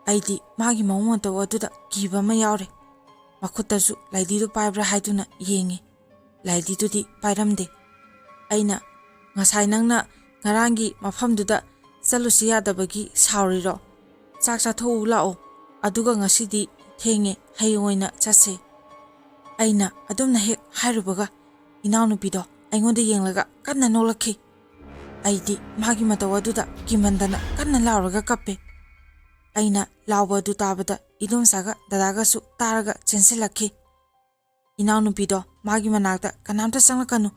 ꯑꯩꯗꯤ ꯃꯥꯒꯤ ꯃꯑꯣꯡ ꯃꯇꯧ ꯑꯗꯨꯗ ꯀꯤꯕ ꯑꯃ ꯌꯥꯎꯔꯦ꯫ ꯃꯈꯨꯠꯇꯁꯨ ꯂꯥꯏꯙꯤꯗꯨ ꯄꯥꯏꯕ꯭ꯔꯥ ꯍꯥꯏꯗꯨꯅ ꯌꯦꯡꯉꯤ, ꯂꯥꯏꯙꯤꯗꯨꯗꯤ ꯄꯥꯏꯔꯝꯗꯦ꯫ ꯑꯩꯅ ꯉꯁꯥꯏ ꯅꯪꯅ ꯉꯔꯥꯡꯒꯤ ꯃꯐꯝꯗꯨꯗ ꯆꯠꯂꯨꯁꯤ ꯌꯥꯗꯕꯒꯤ ꯁꯥꯎꯔꯤꯔꯣ? ꯆꯥꯛ ꯆꯥꯊꯣꯛꯎ ꯂꯥꯛꯑꯣ, ꯑꯗꯨꯒ ꯉꯁꯤꯗꯤ ꯊꯦꯡꯉꯦ, ꯍꯌꯦꯡ ꯑꯣꯏꯅ ꯆꯠꯁꯦ꯫ ꯑꯩꯅ ꯑꯗꯨꯝꯅ ꯍꯦꯛ ꯍꯥꯏꯔꯨꯕꯒ ꯏꯅꯥꯎꯅꯨꯄꯤꯗꯣ ꯑꯩꯉꯣꯟꯗ ꯌꯦꯡꯂꯒ ꯀꯟꯅ ꯅꯣꯛꯂꯛꯈꯤ꯫ ꯑꯩꯗꯤ ꯃꯥꯒꯤ ꯃꯇꯧ ꯑꯗꯨꯗ ꯀꯤꯃꯟꯗꯅ ꯀꯟꯅ ꯂꯥꯎꯔꯒ ꯀꯞꯄꯦ꯫ ꯑꯩꯅ ꯂꯥꯎꯕ ꯑꯗꯨ ꯇꯥꯕꯗ ꯏꯗꯣꯝꯆꯥꯒ ꯗꯗꯥꯒꯁꯨ ꯇꯥꯔꯒ ꯆꯦꯟꯁꯤꯜꯂꯛꯈꯤ꯫ ꯏꯅꯥꯎꯅꯨꯄꯤꯗꯣ ꯃꯥꯒꯤ ꯃꯅꯥꯛꯇ ꯀꯅꯥꯝꯇ ꯆꯪꯂꯛꯀꯅꯨ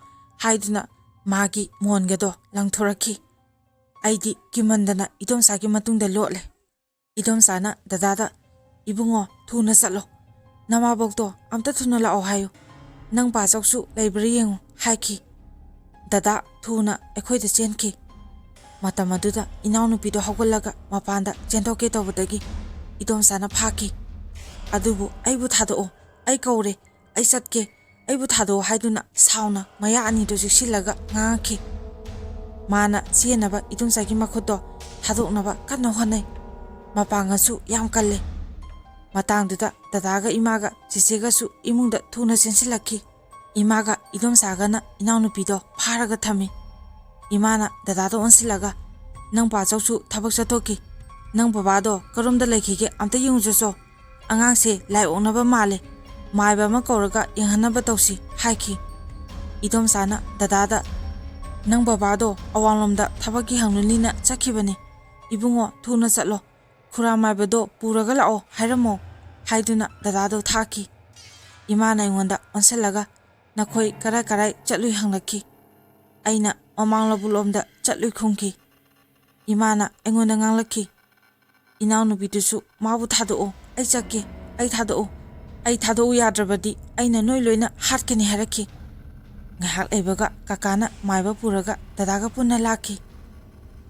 ꯍꯥꯏꯗꯨꯅ ꯃꯥꯒꯤ ꯃꯣꯟꯒꯗꯣ ꯂꯪꯊꯣꯔꯛꯈꯤ꯫ ꯑꯩꯗꯤ ꯀꯤꯃꯟꯗꯅ ꯏꯗꯣꯝꯆꯥꯒꯤ ꯃꯇꯨꯡꯗ ꯂꯣꯠꯂꯦ꯫ ꯏꯗꯣꯝꯆꯥꯅ ꯗꯗꯥꯗ, ꯏꯕꯨꯡꯉꯣ ꯊꯨꯅ ꯆꯠꯂꯣ, ꯅꯃꯥꯕꯣꯛꯇꯣ ꯑꯝꯇ ꯊꯨꯅ ꯂꯥꯛꯑꯣ ꯍꯥꯏꯌꯨ, ꯅꯪ ꯕꯥꯆꯧꯁꯨ ꯂꯩꯕ꯭ꯔꯥ ꯌꯦꯡꯉꯨ ꯍꯥꯏꯈꯤ꯫ ꯗꯗꯥ ꯊꯨꯅ ꯑꯩꯈꯣꯏꯗ ꯆꯦꯟꯈꯤ꯫ ꯃꯇꯝ ꯑꯗꯨꯗ ꯏꯅꯥꯎꯅꯨꯄꯤꯗꯣ ꯍꯧꯒꯠꯂꯒ ꯃꯄꯥꯟꯗ ꯆꯦꯟꯊꯣꯛꯀꯦ ꯇꯧꯕꯗꯒꯤ ꯏꯗꯣꯝꯆꯥꯅ ꯐꯥꯈꯤ꯫ ꯑꯗꯨꯕꯨ ꯑꯩꯕꯨ ꯊꯥꯗꯣꯛꯑꯣ, ꯑꯩ ꯀꯧꯔꯦ, ꯑꯩ ꯆꯠꯀꯦ, ꯑꯩꯕꯨ ꯊꯥꯗꯣꯛꯑꯣ ꯍꯥꯏꯗꯨꯅ ꯁꯥꯎꯅ ꯃꯌꯥ ꯑꯅꯤꯗꯣ ꯆꯤꯛꯁꯤꯜꯂꯒ ꯉꯥꯡꯉꯛꯈꯤ꯫ ꯃꯥꯅ ꯆꯦꯟꯅꯕ ꯏꯗꯣꯝꯆꯥꯒꯤ ꯃꯈꯨꯠꯇꯣ ꯊꯥꯗꯣꯛꯅꯕ ꯀꯟꯅ ꯍꯣꯠꯅꯩ, ꯃꯄꯥꯡꯒꯜꯁꯨ ꯌꯥꯝ ꯀꯜꯂꯦ꯫ ꯃꯇꯥꯡꯗꯨꯗ ꯗꯗꯥꯒ ꯏꯃꯥꯒ ꯆꯦꯆꯦꯒꯁꯨ ꯏꯃꯨꯡꯗ ꯊꯨꯅ ꯆꯦꯟꯁꯤꯜꯂꯛꯈꯤ꯫ ꯏꯃꯥꯒ ꯏꯗꯣꯝꯆꯥꯒꯅ ꯏꯅꯥꯎꯅꯨꯄꯤꯗꯣ ꯐꯥꯔꯒ ꯊꯝꯃꯤ꯫ ꯏꯃꯥꯅ ꯗꯗꯥꯗ ꯑꯣꯟꯁꯤꯜꯂꯒ, ꯅꯪ ꯕꯥꯆꯧꯁꯨ ꯊꯕꯛ ꯆꯠꯊꯣꯛꯈꯤ, ꯅꯪ ꯕꯕꯥꯗꯣ ꯀꯔꯣꯝꯗ ꯂꯩꯈꯤꯒꯦ ꯑꯝꯇ ꯌꯦꯡꯉꯨꯆꯣꯆꯣ, ꯑꯉꯥꯡꯁꯦ ꯂꯥꯏ ꯑꯣꯛꯅꯕ ꯃꯥꯜꯂꯦ, ꯃꯥꯏꯕ ꯑꯃ ꯀꯧꯔꯒ ꯌꯦꯡꯍꯟꯅꯕ ꯇꯧꯁꯤ ꯍꯥꯏꯈꯤ꯫ ꯏꯗꯣꯝꯆꯥꯅ ꯗꯗꯥꯗ, ꯅꯪ ꯕꯕꯥꯗꯣ ꯑꯋꯥꯡꯂꯣꯝꯗ ꯊꯕꯛꯀꯤ ꯍꯪꯅꯅꯤꯅ ꯆꯠꯈꯤꯕꯅꯤ, ꯏꯕꯨꯡꯉꯣ ꯊꯨꯅ ꯆꯠꯂꯣ, ꯈꯨꯔꯥ ꯃꯥꯏꯕꯗꯣ ꯄꯨꯔꯒ ꯂꯥꯛꯑꯣ ꯍꯥꯏꯔꯝꯃꯣ ꯍꯥꯏꯗꯨꯅ ꯗꯗꯥꯗꯣ ꯊꯥꯈꯤ꯫ ꯏꯃꯥꯅ ꯑꯩꯉꯣꯟꯗ ꯑꯣꯟꯁꯤꯜꯂꯒ ꯅꯈꯣꯏ ꯀꯔꯥꯏ ꯀꯔꯥꯏ ꯆꯠꯂꯨꯏ ꯍꯪꯂꯛꯈꯤ꯫ ꯑꯩꯅ ꯃꯃꯥꯡ ꯂꯧꯕꯨꯛꯂꯣꯝꯗ ꯆꯠꯂꯨꯏ ꯈꯨꯝꯈꯤ꯫ ꯏꯃꯥꯅ ꯑꯩꯉꯣꯟꯗ ꯉꯥꯡꯂꯛꯈꯤ, ꯏꯅꯥꯎꯅꯨꯄꯤꯗꯨꯁꯨ ꯃꯥꯕꯨ ꯊꯥꯗꯣꯛꯑꯣ, ꯑꯩ ꯆꯠꯀꯦ, ꯑꯩ ꯊꯥꯗꯣꯛꯎ, ꯑꯩ ꯊꯥꯗꯣꯛꯎ ꯌꯥꯗ꯭ꯔꯕꯗꯤ ꯑꯩꯅ ꯅꯣꯏ ꯂꯣꯏꯅ ꯍꯥꯠꯀꯅꯤ ꯍꯥꯏꯔꯛꯈꯤ꯫ ꯉꯥꯏꯍꯥꯛ ꯂꯩꯕꯒ ꯀꯀꯥꯅ ꯃꯥꯏꯕ ꯄꯨꯔꯒ ꯗꯗꯥꯒ ꯄꯨꯟꯅ ꯂꯥꯛꯈꯤ꯫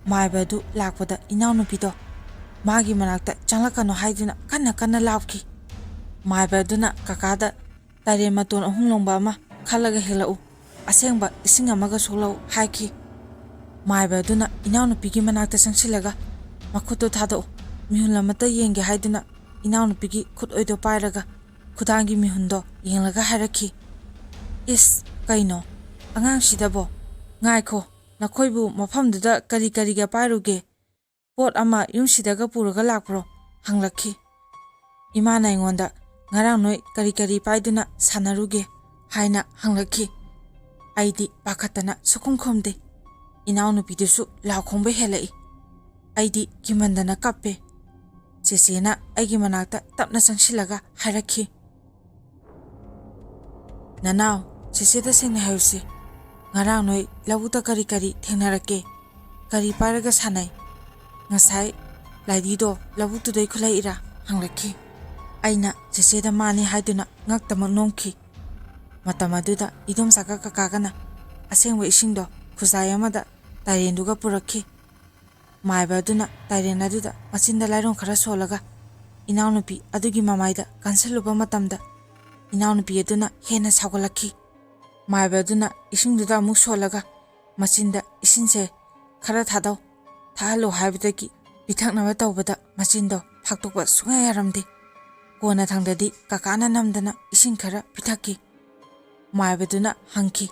ꯃꯥꯏꯕ ꯑꯗꯨ ꯂꯥꯛꯄꯗ ꯏꯅꯥꯎꯅꯨꯄꯤꯗꯣ ꯃꯥꯒꯤ ꯃꯅꯥꯛꯇ ꯆꯪꯂꯛꯀꯅꯨ ꯍꯥꯏꯗꯨꯅ ꯀꯟꯅ ꯀꯟꯅ ꯂꯥꯎꯈꯤ꯫ ꯃꯥꯏꯕ ꯑꯗꯨꯅꯀꯀꯥꯗ ꯇꯥꯏꯔꯦꯟ ꯃꯇꯣꯟ 3 ꯂꯣꯡꯕ ꯑꯃ ꯈꯜꯂꯒ ꯍꯦꯛꯂꯛꯎ, ꯑꯁꯦꯡꯕ ꯏꯁꯤꯡ ꯑꯃꯒ ꯁꯣꯛꯂꯛꯎ ꯍꯥꯏꯈꯤ꯫ ꯃꯥꯏꯕ ꯑꯗꯨꯅ ꯏꯅꯥꯎꯅꯨꯄꯤꯒꯤ ꯃꯅꯥꯛꯇ ꯆꯪꯁꯤꯜꯂꯒ ꯃꯈꯨꯠꯇꯣ ꯊꯥꯗꯣꯛꯎ, ꯃꯤꯍꯨꯟ ꯑꯃꯠꯇ ꯌꯦꯡꯒꯦ ꯍꯥꯏꯗꯨꯅ ꯏꯅꯥꯎꯅꯨꯄꯤꯒꯤ ꯈꯨꯠꯑꯣꯏꯗꯣ ꯄꯥꯏꯔꯒ ꯈꯨꯗꯥꯡꯒꯤ ꯃꯤꯍꯨꯟꯗꯣ ꯌꯦꯡꯂꯒ ꯍꯥꯏꯔꯛꯈꯤ꯫ ꯏꯁ ꯀꯩꯅꯣ ꯑꯉꯥꯡꯁꯤꯗꯕꯣ, ꯉꯥꯏꯈꯣ, ꯅꯈꯣꯏꯕꯨ ꯃꯐꯝꯗꯨꯗ ꯀꯔꯤ ꯀꯔꯤꯒ ꯄꯥꯏꯔꯨꯒꯦ, ꯄꯣꯠ ꯑꯃ ꯌꯨꯝꯁꯤꯗꯒ ꯄꯨꯔꯒ ꯂꯥꯛꯄ꯭ꯔꯣ ꯍꯪꯂꯛꯈꯤ꯫ ꯏꯃꯥꯅ ꯑꯩꯉꯣꯟꯗ ꯉꯔꯥꯡ ꯅꯣꯏ ꯀꯔꯤ ꯀꯔꯤ ꯄꯥꯏꯗꯨꯅ ꯁꯥꯟꯅꯔꯨꯒꯦ ꯍꯥꯏꯅ ꯍꯪꯂꯛꯈꯤ꯫ ꯑꯩꯗꯤ ꯄꯥꯈꯠꯇꯅ ꯁꯨꯈꯨꯝ ꯈꯨꯝꯗꯦ꯫ ꯏꯅꯥꯎꯅꯨꯄꯤꯗꯨꯁꯨ ꯂꯥꯎ ꯈꯣꯡꯕ ꯍꯦꯜꯂꯛꯏ꯫ ꯑꯩꯗꯤ ꯀꯤꯃꯟꯗꯅ ꯀꯞꯄꯦ꯫ ꯆꯦꯆꯦꯅ ꯑꯩꯒꯤ ꯃꯅꯥꯛꯇ ꯇꯞꯅ ꯆꯪꯁꯤꯜꯂꯒ ꯍꯥꯏꯔꯛꯈꯤ, ꯅꯅꯥꯎ ꯆꯦꯆꯦ ꯇꯁꯦꯡꯅ ꯍꯥꯏꯌꯨꯁꯦ, ꯉꯔꯥꯡ ꯅꯣꯏ ꯂꯧꯕꯨꯛꯇ ꯀꯔꯤ ꯀꯔꯤ ꯊꯦꯡꯅꯔꯛꯀꯦ, ꯀꯔꯤ ꯄꯥꯏꯔꯒ ꯁꯥꯟꯅꯩ? Ngasai Laidido labuktuday khulaira hanglakhi. Aina cheseda mani haiduna ngaktamak nomkhi. Matam aduda idomsaga kakagana asengwa isingdo khuzai amada tairenduga purakhi. Maiba aduna tairen aduda machinda lairon khara solaga inaunupi adugi mamaida kansaluba matamda inaunupi aduna hena saugolakhi. Maiba aduna isingduda amuk solaga machinda isingse khara thadau thahalo haibadagi bithaknaba tawbada machindo phaktukba sunga yaramde. Kona thangdadi kakana namdana ising khara pithakki. Maibaduna hangki.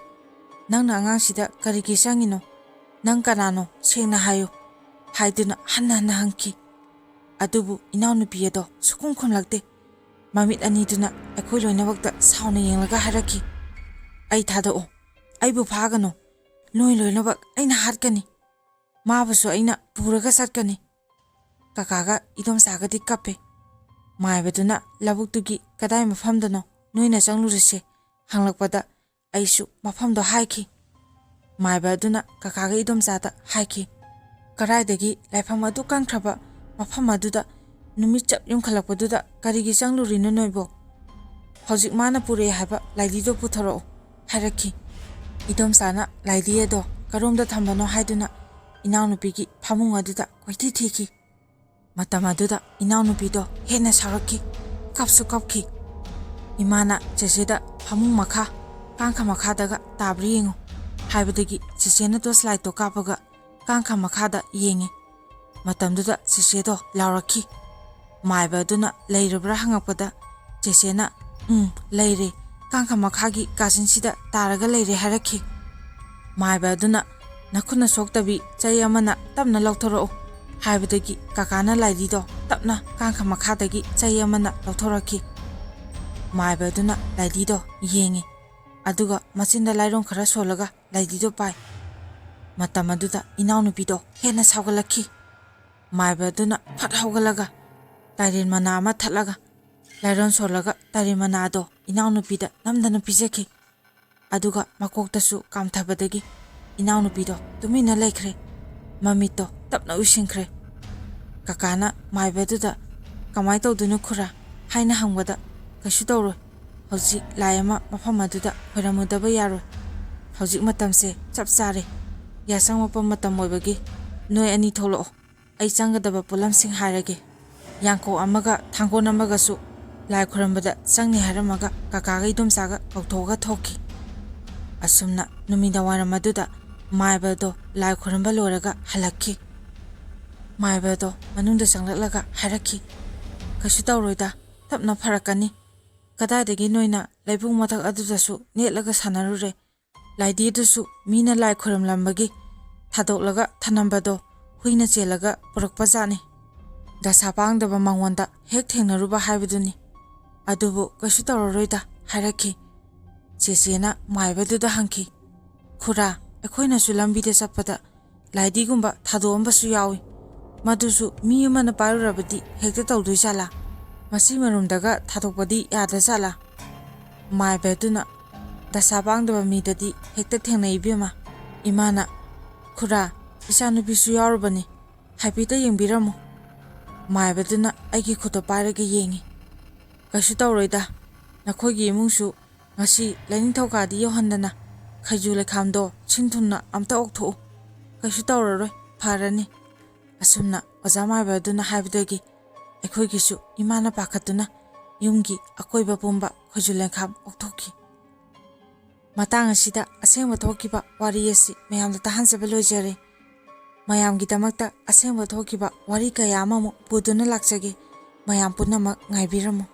Nangna angangsida karigi sangino? Nang kanano sengna hayo. Haiduna hanna hangki. Adubu inaunupi ado sukung khunlakte. Mamit aniduna akhoi loinabakta sauna yenglaga harakki. Ai thadao. Aibu phagano. Loinabak aina hatkani. Mabasu aina puraga satkani. Kakaga idomsagadi kappe. Maibaduna labuktugi kadai mafamdano noina changlurise hanglakpada aisu mafamdo haiki. Maibaduna kakaga idomsada haiki. Karaidagi laifam adu kankraba mafam aduda numit chap yumkhalakpaduda karigi changlurino noibo. Hojik mana pure haba Laidido putharo harakhi. Idomsana Laidido karomda thambano haiduna inaunupigi phamung aduda koiti thiki. Matam aduda inaunupido hena sarakhi. Kapsu kapki. Imana cheseda phamung makha kankha makhadaga tabri yengo. Haibadagi chesena to slide to kapaga kankha makhada yengi. Matamduda chesedo laurakhi. Maiba aduna leirabra hangakpada chesena leire kankha makhagi kasinsida taraga leire harakhi. Maiba aduna nakhuna soktabi chai amana tamna lauthoro. Haibadagi kakana Laidido tapna kankha makhadagi chai amana lauthoraki. Maiba aduna Laidido yengi. Aduga machinda lairon khara solaga Laidido pai. Matam aduda inaunupido hena saugalakhi. Maiba aduna phat haugalaga tairen mana ama thatlaga lairon solaga tairen mana ado inaunupida namdana pizakhi. Aduga makoktasu kamthabadagi inaunupido tumina laikhre. Mamito tapna usinkre. Kakana maiba aduda kamai tawdunu khura haina hangwada kaishu tawroi. Hojik layama mafam aduda horamudaba yaroi. Hojik matamse chap chare. Yasang mapam matam oibagi noi ani tholoo. Ai changadaba pulamsing hairage. Yangko amaga thangkon amagasu lai khurambada changni haramaga kakaga idomsaga kauthoga thoki. Asumna numida waramaduda maibado lai khuramba loraga halakki. Maibado manungda changlaklaga harakki. Kaishu tawroida tapna pharakani. Kadadagi noina laibung mathak adudasu netlaga sanarure. Laididusu mina lai khuramlambagi thadoklaga thanambado huina chelaga purakpajani. Dasapangdaba mangwanda hek thengnaruba haibaduni. Adubu kaishu tawroida harakki. Chesena maibaduda hangki. Khura ekhoinasu lambida chappada Laidigumba thadoambasu yawi. Madusu mi amana pairurabadi hekta tawdoi chala. Masi marumdaga thadokpadi yada chala. Maibaduna dasapangdaba midadi hekta thengnai ibema. Imana khura isanupisu yarubani haipita yengbiramu. Maibaduna aigi khuto pairaga yengi. Kaishu tawroida nakhoigi imungsu ngasi lainingthokadi yohandana khaiju lekhamdo chingthunna amta oktho. Kaishu tawraroi pharani. Asumna oja maibaduna haibadagi akhoi imana pakhatuna yumgi akoiba pumba khaiju lekham okthoki. Matang asida asengba thokiba wari asi mayamda tahansaba loijare. Mayamgi damakta asengba thokiba wari kaya amamu puduna lakchage mayam punamak ngaibiramu.